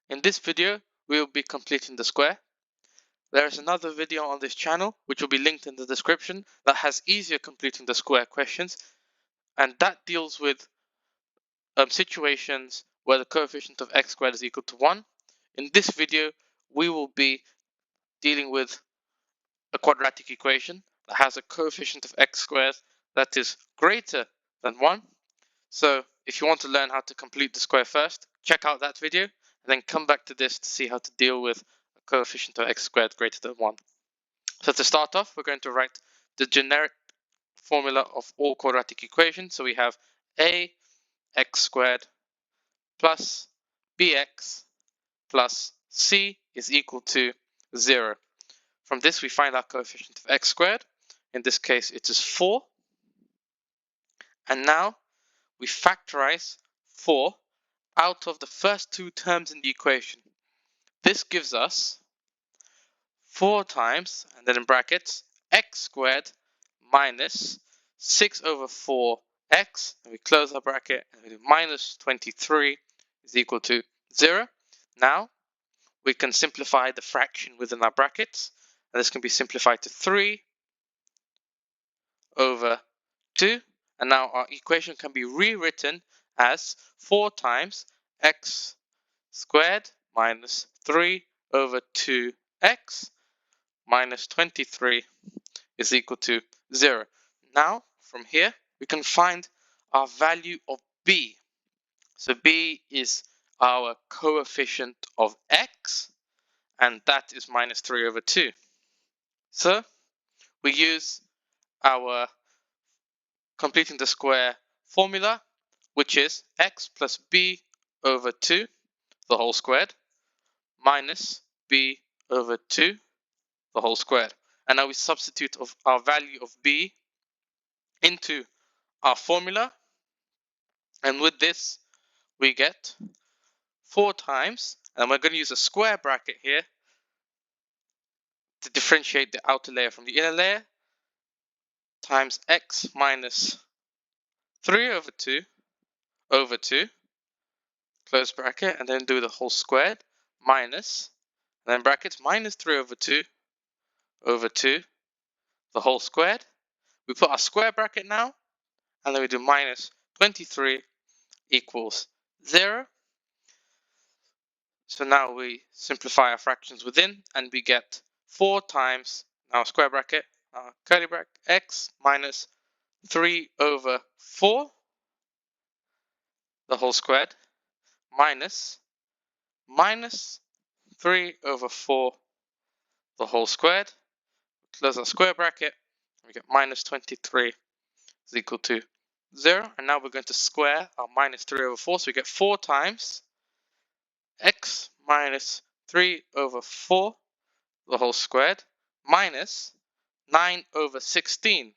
In this video, we will be completing the square. There is another video on this channel, which will be linked in the description, that has easier completing the square questions, and that deals with situations where the coefficient of x squared is equal to 1. In this video, we will be dealing with a quadratic equation that has a coefficient of x squared that is greater than 1. So if you want to learn how to complete the square first, check out that video and then come back to this to see how to deal with a coefficient of x squared greater than 1. So to start off, we're going to write the generic formula of all quadratic equations. So we have ax squared plus bx plus c is equal to 0. From this, we find our coefficient of x squared. In this case, it is 4. And now we factorize 4 out of the first two terms in the equation. This gives us 4 times, and then in brackets, x squared minus 6 over 4x, and we close our bracket, and we do minus 23 is equal to 0. Now, we can simplify the fraction within our brackets, and this can be simplified to 3 over 2, and now our equation can be rewritten as 4 times x squared minus 3 over 2x minus 23 is equal to 0. Now, from here, we can find our value of b. So b is our coefficient of x, and that is minus 3 over 2. So, we use our completing the square formula, which is x plus b over 2, the whole squared, minus b over 2, the whole squared. And now we substitute our value of b into our formula, and with this we get 4 times, and we're going to use a square bracket here to differentiate the outer layer from the inner layer, times x minus 3 over 2 over 2, close bracket, and then do the whole squared, minus, and then brackets, minus 3 over 2 over 2, the whole squared. We put our square bracket now, and then we do minus 23 equals 0. So now we simplify our fractions within, and we get 4 times our square bracket, our curly bracket, x minus 3 over 4, the whole squared, minus 3 over 4, the whole squared. Close our square bracket, we get minus 23 is equal to 0. And now we're going to square our minus 3 over 4, so we get 4 times x minus 3 over 4, the whole squared, minus 9 over 16.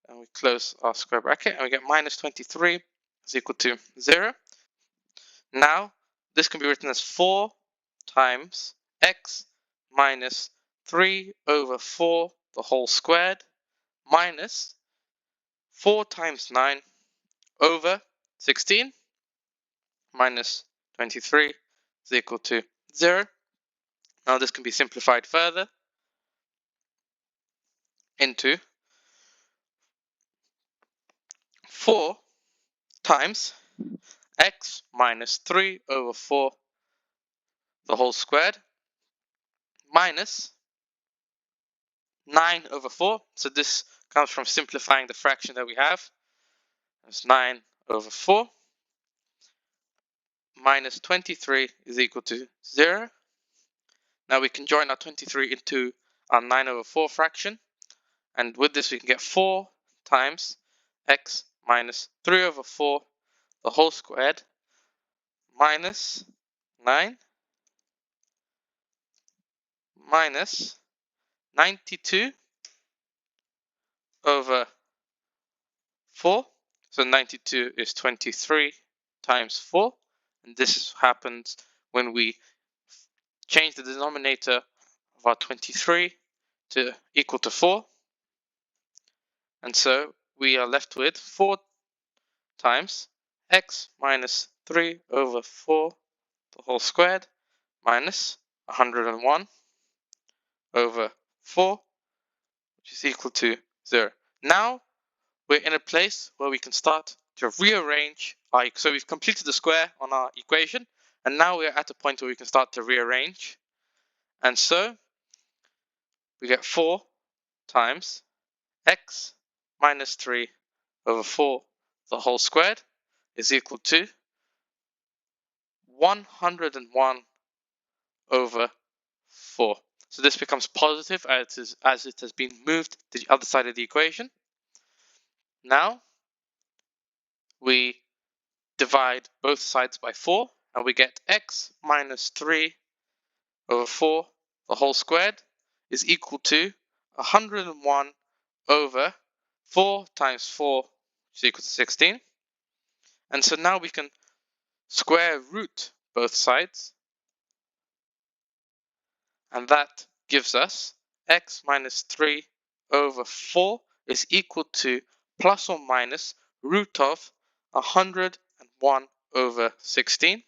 And we close our square bracket, and we get minus 23 is equal to 0. Now, this can be written as 4 times x minus 3 over 4, the whole squared, minus 4 times 9 over 16, minus 23 is equal to 0. Now this can be simplified further into 4 times x minus 3 over 4, the whole squared, minus 9 over 4. So this comes from simplifying the fraction that we have. That's 9 over 4. Minus 23 is equal to 0. Now we can join our 23 into our 9 over 4 fraction. And with this we can get 4 times x minus 3 over 4, the whole squared, minus 9 minus 92 over 4. So 92 is 23 times 4. And this happens when we change the denominator of our 23 to equal to 4. And so we are left with 4 times x minus 3 over 4, the whole squared minus 101 over 4, which is equal to 0. Now we're in a place where we can start to rearrange so we've completed the square on our equation, and now we're at a point where we can start to rearrange. And so we get 4 times x minus 3 over 4 the whole squared is equal to 101 over 4. So this becomes positive as it has been moved to the other side of the equation. Now we divide both sides by 4 and we get x minus 3 over 4 the whole squared is equal to 101 over 4 times 4, which is equal to 16. And so now we can square root both sides, and that gives us x minus 3 over 4 is equal to plus or minus root of 101 over 16.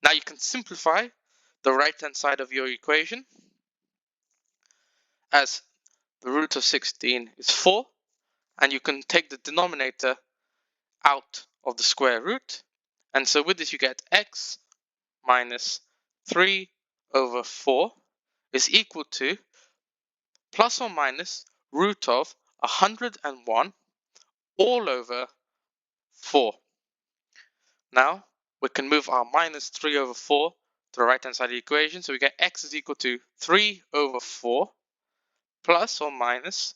Now you can simplify the right hand side of your equation, as the root of 16 is 4, and you can take the denominator out of the square root, and so with this you get x minus 3 over 4 is equal to plus or minus root of 101 all over 4. Now we can move our minus 3 over 4 to the right hand side of the equation, so we get x is equal to 3 over 4 plus or minus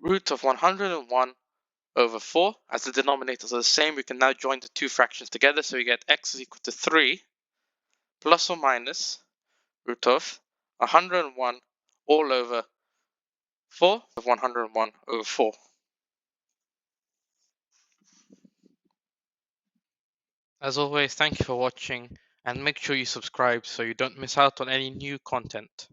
root of 101 over 4. As the denominators are the same, we can now join the two fractions together, so we get x is equal to 3 plus or minus root of 101 all over 4 of 101 over 4. As always, thank you for watching, and make sure you subscribe so you don't miss out on any new content.